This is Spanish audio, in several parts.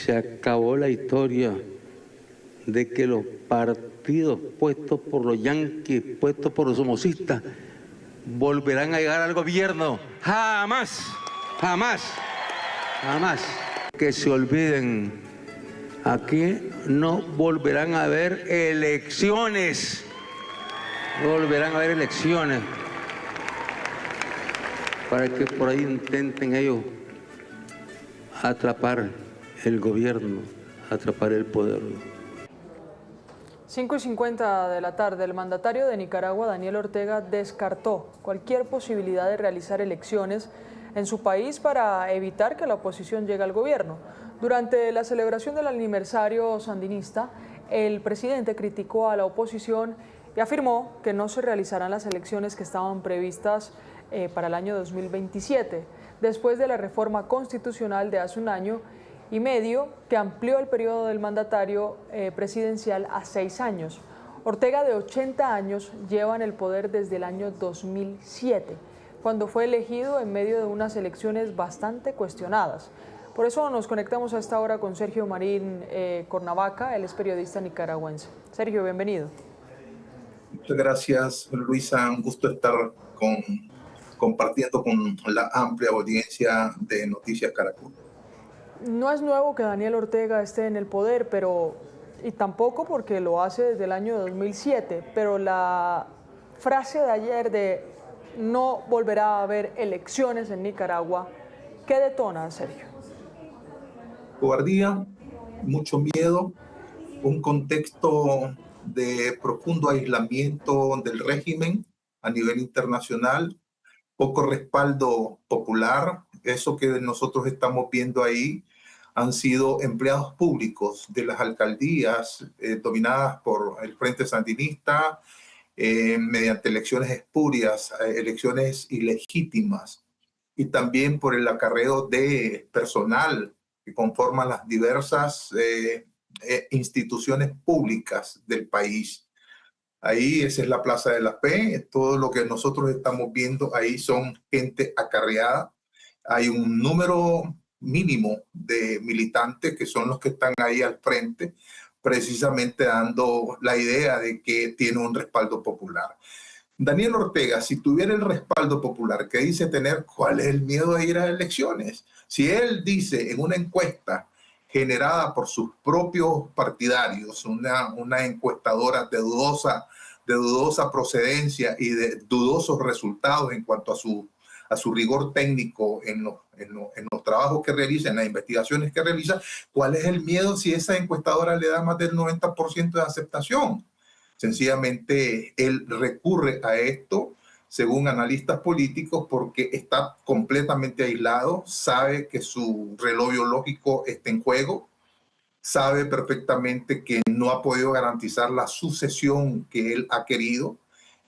Se acabó la historia de que los partidos puestos por los yanquis, puestos por los somocistas, volverán a llegar al gobierno. Jamás, jamás, jamás. Que se olviden, aquí no volverán a haber elecciones. No volverán a haber elecciones para que por ahí intenten ellos atrapar el gobierno, atrapar el poder. 5:50 de la tarde, el mandatario de Nicaragua, Daniel Ortega, descartó cualquier posibilidad de realizar elecciones en su país para evitar que la oposición llegue al gobierno. Durante la celebración del aniversario sandinista, el presidente criticó a la oposición y afirmó que no se realizarán las elecciones que estaban previstas para el año 2027, después de la reforma constitucional de hace un año y medio que amplió el periodo del mandatario presidencial a 6 años. Ortega, de 80 años, lleva en el poder desde el año 2007, cuando fue elegido en medio de unas elecciones bastante cuestionadas. Por eso nos conectamos a esta hora con Sergio Marín Cornavaca, él es periodista nicaragüense. Sergio, bienvenido. Muchas gracias, Luisa. Un gusto estar compartiendo con la amplia audiencia de Noticias Caracol. No es nuevo que Daniel Ortega esté en el poder, y tampoco porque lo hace desde el año 2007, pero la frase de ayer de no volverá a haber elecciones en Nicaragua, ¿qué detona, Sergio? Cobardía, mucho miedo, un contexto de profundo aislamiento del régimen a nivel internacional, poco respaldo popular. Eso que nosotros estamos viendo ahí han sido empleados públicos de las alcaldías dominadas por el Frente Sandinista mediante elecciones espurias, elecciones ilegítimas, y también por el acarreo de personal que conforman las diversas instituciones públicas del país. Ahí esa es la Plaza de la Fe. Todo lo que nosotros estamos viendo ahí son gente acarreada. Hay un número mínimo de militantes que son los que están ahí al frente, precisamente dando la idea de que tiene un respaldo popular. Daniel Ortega, si tuviera el respaldo popular que dice tener, ¿cuál es el miedo de ir a elecciones? Si él dice en una encuesta generada por sus propios partidarios, una encuestadora de dudosa procedencia y de dudosos resultados en cuanto a su rigor técnico en los trabajos que realiza, en las investigaciones que realiza, ¿cuál es el miedo si esa encuestadora le da más del 90% de aceptación? Sencillamente él recurre a esto, según analistas políticos, porque está completamente aislado, sabe que su reloj biológico está en juego, sabe perfectamente que no ha podido garantizar la sucesión que él ha querido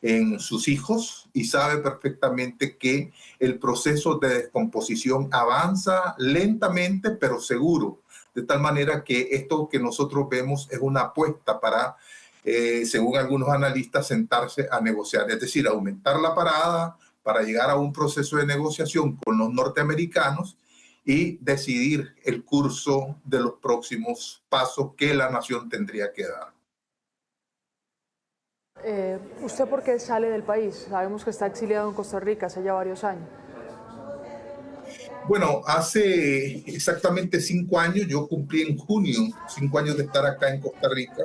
en sus hijos, y sabe perfectamente que el proceso de descomposición avanza lentamente pero seguro, de tal manera que esto que nosotros vemos es una apuesta para, según algunos analistas, sentarse a negociar, es decir, aumentar la parada para llegar a un proceso de negociación con los norteamericanos y decidir el curso de los próximos pasos que la nación tendría que dar. ¿Usted por qué sale del país? Sabemos que está exiliado en Costa Rica hace ya varios años. Bueno, hace exactamente 5 años, yo cumplí en junio 5 años de estar acá en Costa Rica,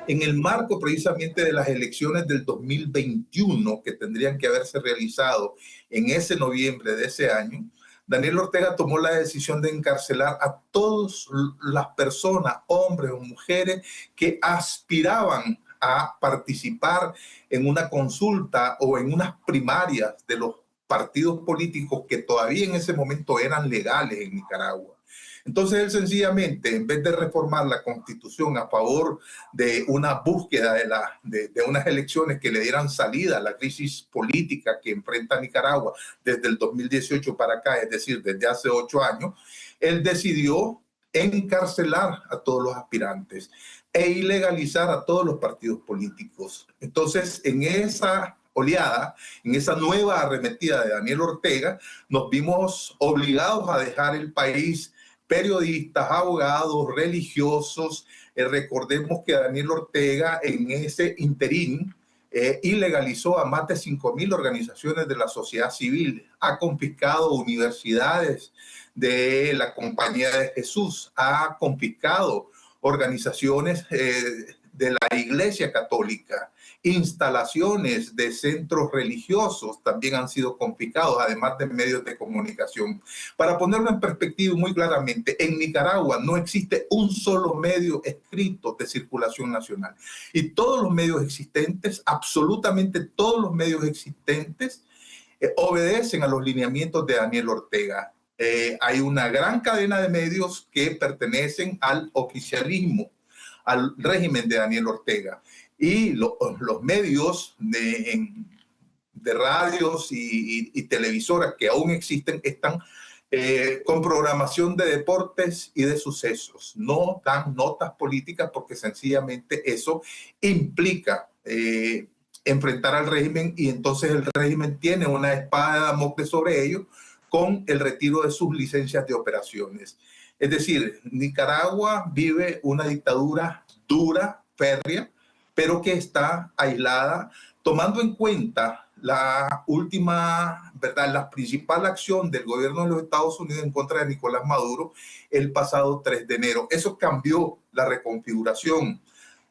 en el marco precisamente de las elecciones del 2021 que tendrían que haberse realizado en ese noviembre de ese año. Daniel Ortega tomó la decisión de encarcelar a todas las personas, hombres o mujeres, que aspiraban a participar en una consulta o en unas primarias de los partidos políticos que todavía en ese momento eran legales en Nicaragua. Entonces él sencillamente, en vez de reformar la Constitución a favor de una búsqueda de unas elecciones que le dieran salida a la crisis política que enfrenta Nicaragua desde el 2018 para acá, es decir, desde hace 8 años, él decidió encarcelar a todos los aspirantes e ilegalizar a todos los partidos políticos. Entonces, en esa oleada, en esa nueva arremetida de Daniel Ortega, nos vimos obligados a dejar el país periodistas, abogados, religiosos. Recordemos que Daniel Ortega en ese interín ilegalizó a más de 5.000 organizaciones de la sociedad civil, ha confiscado universidades de la Compañía de Jesús, ha confiscado organizaciones de la Iglesia Católica, instalaciones de centros religiosos también han sido confiscados, además de medios de comunicación. Para ponerlo en perspectiva muy claramente, en Nicaragua no existe un solo medio escrito de circulación nacional. Y todos los medios existentes, absolutamente todos los medios existentes, obedecen a los lineamientos de Daniel Ortega. Hay una gran cadena de medios que pertenecen al oficialismo, al régimen de Daniel Ortega. Y los medios de radios y televisoras que aún existen están con programación de deportes y de sucesos. No dan notas políticas porque sencillamente eso implica enfrentar al régimen, y entonces el régimen tiene una espada de Damocles sobre ellos con el retiro de sus licencias de operaciones. Es decir, Nicaragua vive una dictadura dura, férrea, pero que está aislada, tomando en cuenta la última, ¿verdad?, la principal acción del gobierno de los Estados Unidos en contra de Nicolás Maduro el pasado 3 de enero. Eso cambió la reconfiguración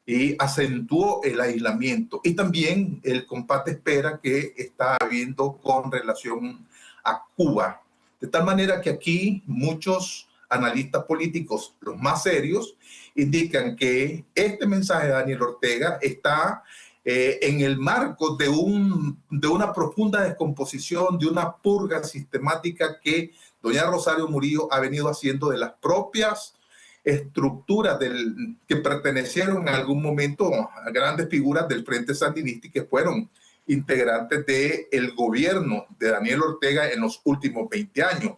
y acentuó el aislamiento y también el compás de espera que está habiendo con relación a Cuba. De tal manera que aquí muchos analistas políticos, los más serios, indican que este mensaje de Daniel Ortega está en el marco de una profunda descomposición, de una purga sistemática que doña Rosario Murillo ha venido haciendo de las propias estructuras que pertenecieron en algún momento a grandes figuras del Frente Sandinista y que fueron integrantes del gobierno de Daniel Ortega en los últimos 20 años.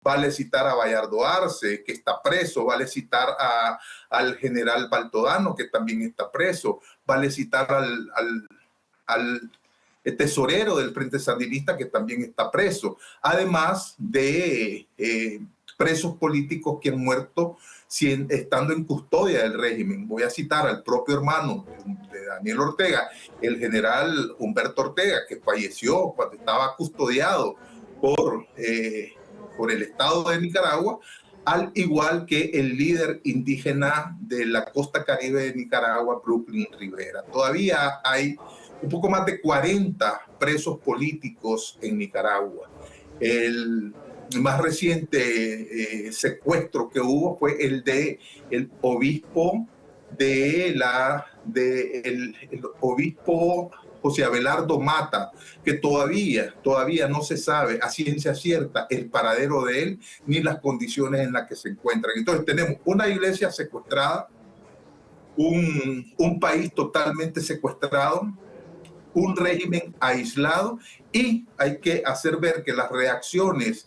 Vale citar a Bayardo Arce, que está preso, vale citar al general Baltodano, que también está preso, vale citar al tesorero del Frente Sandinista, que también está preso, además de presos políticos que han muerto estando en custodia del régimen. Voy a citar al propio hermano de Daniel Ortega, el general Humberto Ortega, que falleció cuando estaba custodiado por el Estado de Nicaragua, al igual que el líder indígena de la costa caribe de Nicaragua, Brooklyn Rivera. Todavía hay un poco más de 40 presos políticos en Nicaragua. El más reciente secuestro que hubo fue el de el obispo el obispo José Abelardo Mata, que todavía no se sabe a ciencia cierta el paradero de él ni las condiciones en las que se encuentran. Entonces tenemos una iglesia secuestrada, un país totalmente secuestrado, un régimen aislado, y hay que hacer ver que las reacciones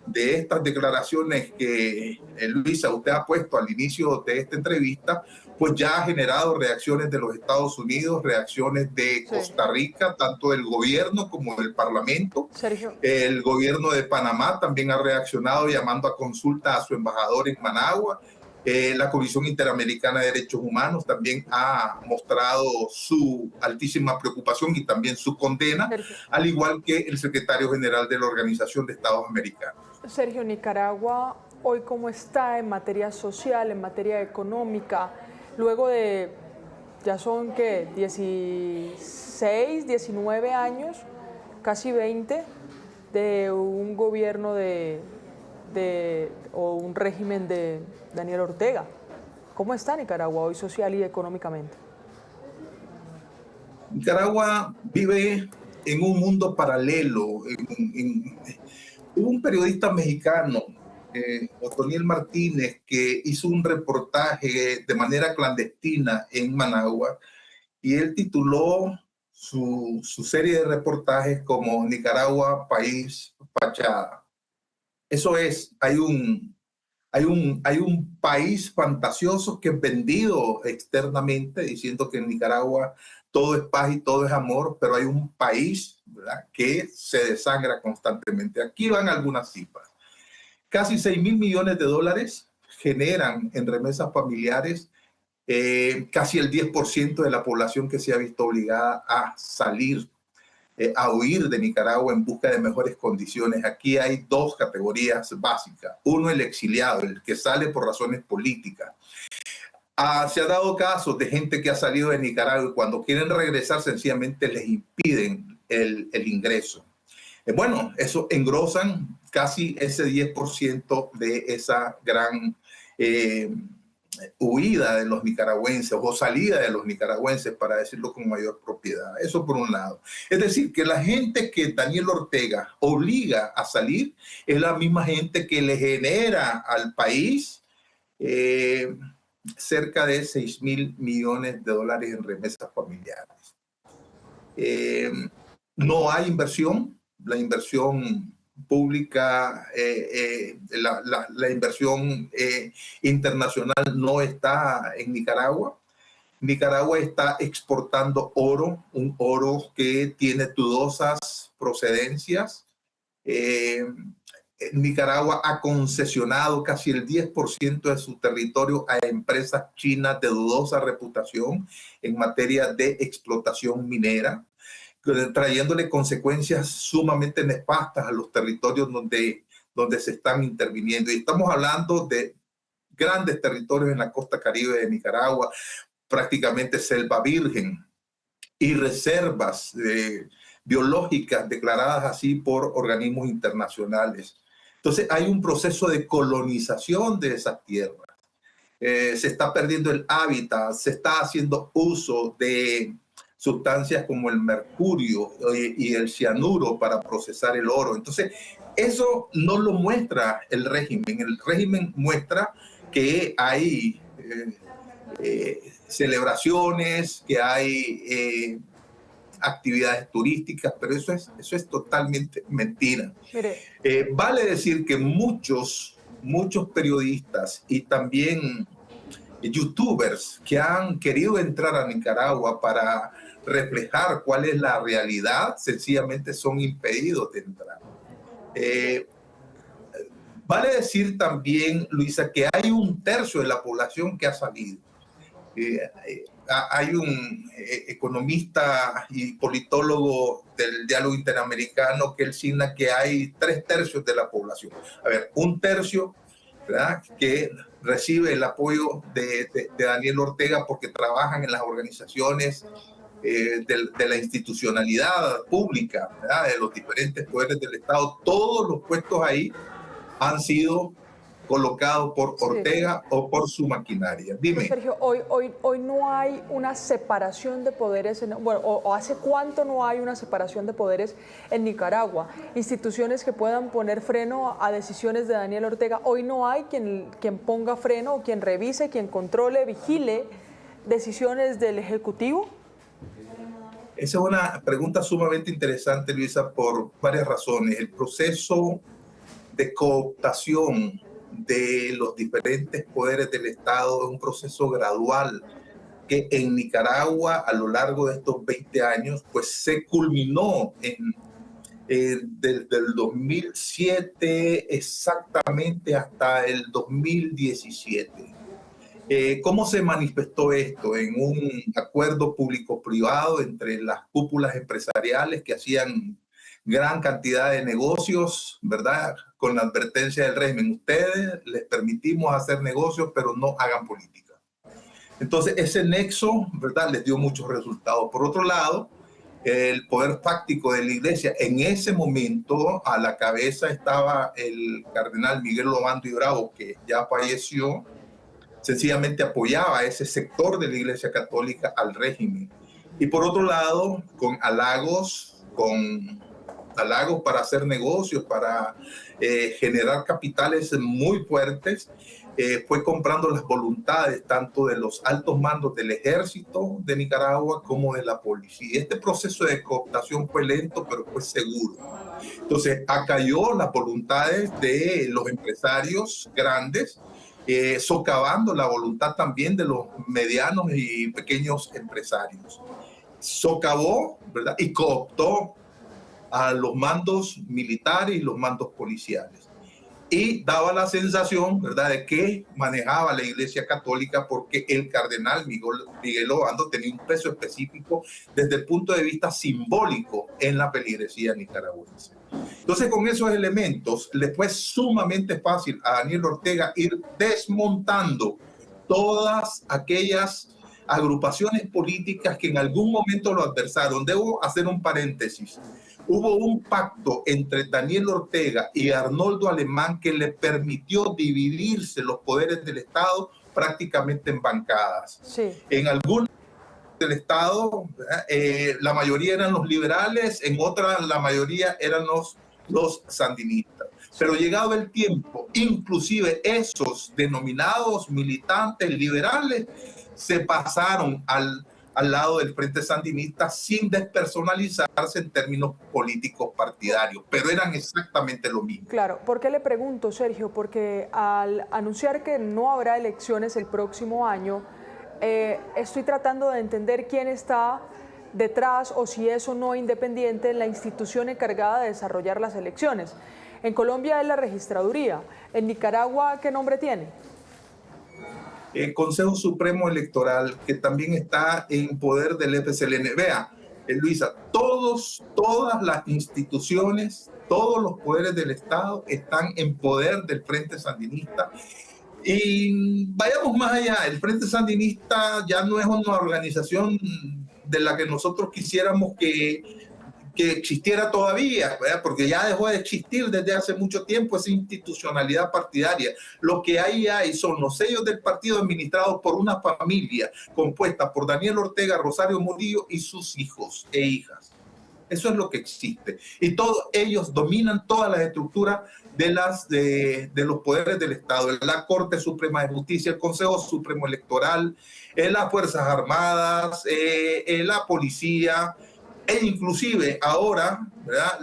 de estas declaraciones que Luisa, usted ha puesto al inicio de esta entrevista, pues ya ha generado reacciones de los Estados Unidos, reacciones de Costa Rica, tanto del gobierno como del Parlamento. Sergio. El gobierno de Panamá también ha reaccionado llamando a consulta a su embajador en Managua. La Comisión Interamericana de Derechos Humanos también ha mostrado su altísima preocupación y también su condena, Sergio. Al igual que el secretario general de la Organización de Estados Americanos. Sergio, Nicaragua hoy cómo está en materia social, en materia económica, luego de, ya son que 16, 19 años, casi 20, de un gobierno o un régimen de Daniel Ortega. ¿Cómo está Nicaragua hoy social y económicamente? Nicaragua vive en un mundo paralelo. Hubo un periodista mexicano, Otoniel Martínez, que hizo un reportaje de manera clandestina en Managua, y él tituló su serie de reportajes como Nicaragua, país fachada. Eso es, hay un país fantasioso que es vendido externamente diciendo que en Nicaragua todo es paz y todo es amor, pero hay un país, ¿verdad?, que se desangra constantemente. Aquí van algunas cifras. Casi $6.000 millones generan en remesas familiares casi el 10% de la población que se ha visto obligada a salir, a huir de Nicaragua en busca de mejores condiciones. Aquí hay dos categorías básicas. Uno, el exiliado, el que sale por razones políticas. Se ha dado casos de gente que ha salido de Nicaragua y cuando quieren regresar sencillamente les impiden el ingreso. Bueno, eso engrosan casi ese 10% de esa gran huida de los nicaragüenses o salida de los nicaragüenses, para decirlo con mayor propiedad. Eso por un lado. Es decir, que la gente que Daniel Ortega obliga a salir es la misma gente que le genera al país cerca de 6.000 millones de dólares en remesas familiares. No hay inversión. La inversión pública, la inversión internacional no está en Nicaragua. Nicaragua está exportando oro, un oro que tiene dudosas procedencias. Nicaragua ha concesionado casi el 10% de su territorio a empresas chinas de dudosa reputación en materia de explotación minera, trayéndole consecuencias sumamente nefastas a los territorios donde se están interviniendo. Y estamos hablando de grandes territorios en la costa caribe de Nicaragua, prácticamente selva virgen y reservas biológicas declaradas así por organismos internacionales. Entonces hay un proceso de colonización de esas tierras. Se está perdiendo el hábitat, se está haciendo uso de sustancias como el mercurio y el cianuro para procesar el oro. Entonces, eso no lo muestra el régimen. El régimen muestra que hay celebraciones, que hay actividades turísticas, pero eso es totalmente mentira. Vale decir que muchos periodistas y también youtubers que han querido entrar a Nicaragua para reflejar cuál es la realidad, sencillamente son impedidos de entrar. Vale decir también, Luisa, que hay un tercio de la población que ha salido. Hay un economista y politólogo del diálogo interamericano que él signa que hay 3/3 de la población. A ver, un tercio, ¿verdad?, que recibe el apoyo de Daniel Ortega porque trabajan en las organizaciones de la institucionalidad pública, ¿verdad?, de los diferentes poderes del Estado. Todos los puestos ahí han sido colocados por Ortega o por su maquinaria. Dime. Sergio, hoy no hay una separación de poderes, o ¿hace cuánto no hay una separación de poderes en Nicaragua? Instituciones que puedan poner freno a decisiones de Daniel Ortega. Hoy no hay quien ponga freno, o quien revise, quien controle, vigile decisiones del Ejecutivo. Esa es una pregunta sumamente interesante, Luisa, por varias razones. El proceso de cooptación de los diferentes poderes del Estado es un proceso gradual que en Nicaragua a lo largo de estos 20 años pues se culminó desde el 2007 exactamente hasta el 2017. ¿Cómo se manifestó esto? En un acuerdo público-privado entre las cúpulas empresariales que hacían gran cantidad de negocios, ¿verdad?, con la advertencia del régimen: ustedes les permitimos hacer negocios, pero no hagan política. Entonces, ese nexo, ¿verdad?, les dio muchos resultados. Por otro lado, el poder fáctico de la iglesia, en ese momento a la cabeza estaba el cardenal Miguel Obando y Bravo, que ya falleció, sencillamente apoyaba a ese sector de la iglesia católica al régimen. Y por otro lado, con halagos para hacer negocios, para generar capitales muy fuertes, fue comprando las voluntades tanto de los altos mandos del ejército de Nicaragua como de la policía. Este proceso de cooptación fue lento, pero fue seguro. Entonces, acalló las voluntades de los empresarios grandes, socavando la voluntad también de los medianos y pequeños empresarios. Socavó, ¿verdad?, y cooptó a los mandos militares y los mandos policiales. y daba la sensación, ¿verdad?, de que manejaba la Iglesia Católica porque el cardenal Miguel Obando tenía un peso específico desde el punto de vista simbólico en la feligresía nicaragüense. Entonces, con esos elementos, le fue sumamente fácil a Daniel Ortega ir desmontando todas aquellas agrupaciones políticas que en algún momento lo adversaron. Debo hacer un paréntesis. Hubo un pacto entre Daniel Ortega y Arnoldo Alemán que le permitió dividirse los poderes del Estado prácticamente en bancadas. Sí. En algunas del Estado, la mayoría eran los liberales, en otras la mayoría eran los sandinistas. Pero llegado el tiempo, inclusive esos denominados militantes liberales se pasaron al lado del Frente Sandinista sin despersonalizarse en términos políticos partidarios, pero eran exactamente lo mismo. Claro, ¿por qué le pregunto, Sergio? Porque al anunciar que no habrá elecciones el próximo año, estoy tratando de entender quién está detrás o si es o no independiente en la institución encargada de desarrollar las elecciones. En Colombia es la registraduría. En Nicaragua, ¿qué nombre tiene? El Consejo Supremo Electoral, que también está en poder del FCLN. Vea, Luisa, todas las instituciones, todos los poderes del Estado están en poder del Frente Sandinista. Y vayamos más allá, el Frente Sandinista ya no es una organización de la que nosotros quisiéramos que existiera todavía, ¿verdad? Porque ya dejó de existir desde hace mucho tiempo esa institucionalidad partidaria. Lo que hay son los sellos del partido administrados por una familia compuesta por Daniel Ortega, Rosario Murillo y sus hijos e hijas. Eso es lo que existe. Y todos ellos dominan todas las estructuras de los poderes del Estado. La Corte Suprema de Justicia, el Consejo Supremo Electoral, las Fuerzas Armadas, la Policía, e inclusive ahora, ¿verdad?,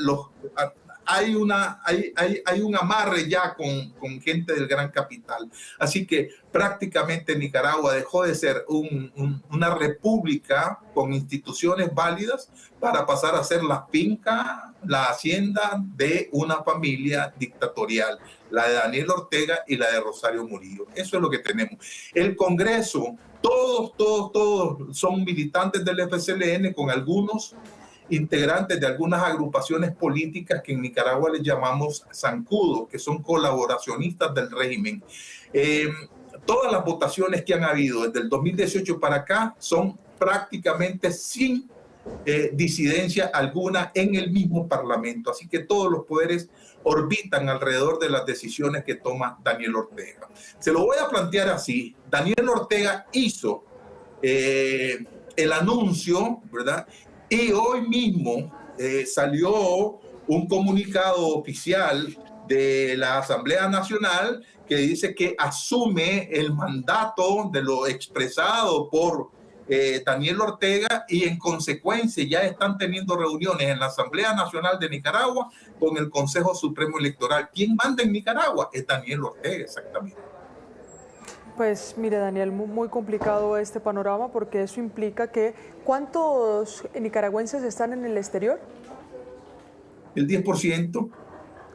hay un amarre ya con gente del gran capital. Así que prácticamente Nicaragua dejó de ser una república con instituciones válidas para pasar a ser la finca, la hacienda de una familia dictatorial, la de Daniel Ortega y la de Rosario Murillo. Eso es lo que tenemos. El Congreso, todos son militantes del FCLN, con algunos integrantes de algunas agrupaciones políticas que en Nicaragua les llamamos zancudos, que son colaboracionistas del régimen. Todas las votaciones que han habido desde el 2018 para acá son prácticamente sin disidencia alguna en el mismo Parlamento. Así que todos los poderes orbitan alrededor de las decisiones que toma Daniel Ortega. Se lo voy a plantear así. Daniel Ortega hizo el anuncio, ¿verdad? Y hoy mismo salió un comunicado oficial de la Asamblea Nacional que dice que asume el mandato de lo expresado por Daniel Ortega, y en consecuencia ya están teniendo reuniones en la Asamblea Nacional de Nicaragua con el Consejo Supremo Electoral. ¿Quién manda en Nicaragua? Es Daniel Ortega, exactamente. Pues mire, Daniel, muy complicado este panorama, porque eso implica que ¿cuántos nicaragüenses están en el exterior? El 10%,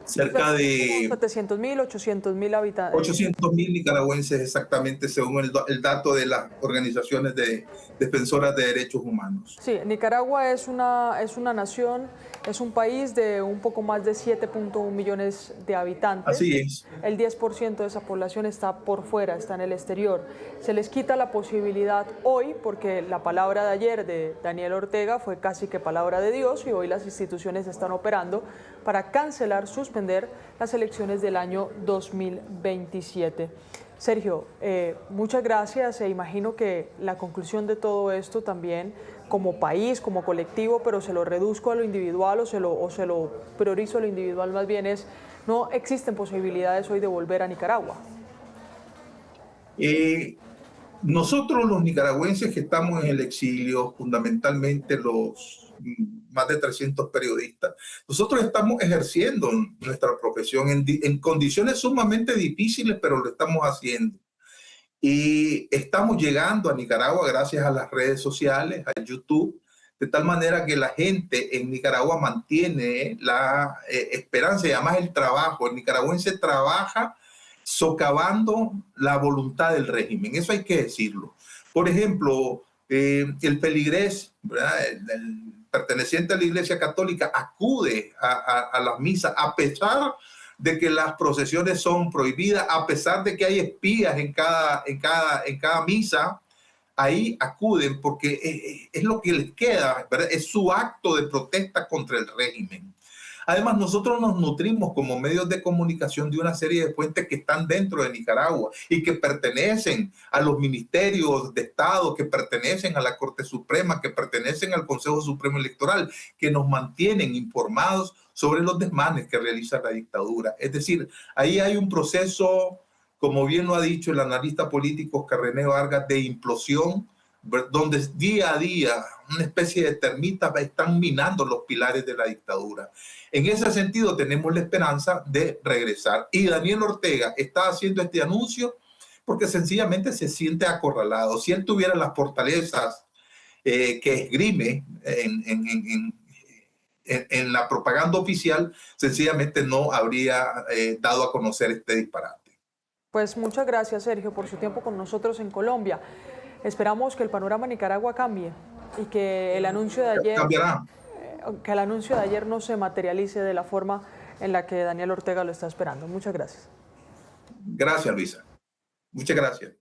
cerca de 700.000, 800.000 habitantes. 800.000 nicaragüenses exactamente, según el dato de las organizaciones defensoras de derechos humanos. Sí, Nicaragua es una nación, es un país de un poco más de 7.1 millones de habitantes. Así es. El 10% de esa población está por fuera, está en el exterior. Se les quita la posibilidad hoy, porque la palabra de ayer de Daniel Ortega fue casi que palabra de Dios, y hoy las instituciones están operando para cancelar, suspender las elecciones del año 2027. Sergio, muchas gracias, e imagino que la conclusión de todo esto también, como país, como colectivo, pero se lo reduzco a lo individual o se lo priorizo a lo individual más bien, es: no existen posibilidades hoy de volver a Nicaragua. Nosotros los nicaragüenses que estamos en el exilio, fundamentalmente los más de 300 periodistas, nosotros estamos ejerciendo nuestra profesión en condiciones sumamente difíciles, pero lo estamos haciendo. Y estamos llegando a Nicaragua gracias a las redes sociales, a YouTube. de tal manera que la gente en Nicaragua mantiene la esperanza y además el trabajo. El nicaragüense trabaja socavando la voluntad del régimen, eso hay que decirlo. Por ejemplo, el feligrés, el perteneciente a la Iglesia Católica, acude a las misas a pesar de que las procesiones son prohibidas, a pesar de que hay espías en cada misa. Ahí acuden porque es lo que les queda, ¿verdad? Es su acto de protesta contra el régimen. Además, nosotros nos nutrimos como medios de comunicación de una serie de fuentes que están dentro de Nicaragua y que pertenecen a los ministerios de Estado, que pertenecen a la Corte Suprema, que pertenecen al Consejo Supremo Electoral, que nos mantienen informados sobre los desmanes que realiza la dictadura. Es decir, ahí hay un proceso, como bien lo ha dicho el analista político Oscar René Vargas, de implosión, donde día a día una especie de termitas están minando los pilares de la dictadura. En ese sentido tenemos la esperanza de regresar. Y Daniel Ortega está haciendo este anuncio porque sencillamente se siente acorralado. Si él tuviera las fortalezas que esgrime en la propaganda oficial, sencillamente no habría dado a conocer este disparate. Pues muchas gracias, Sergio, por su tiempo con nosotros en Colombia. Esperamos que el panorama en Nicaragua cambie y que el anuncio de ayer, no se materialice de la forma en la que Daniel Ortega lo está esperando. Muchas gracias. Gracias, Luisa. Muchas gracias.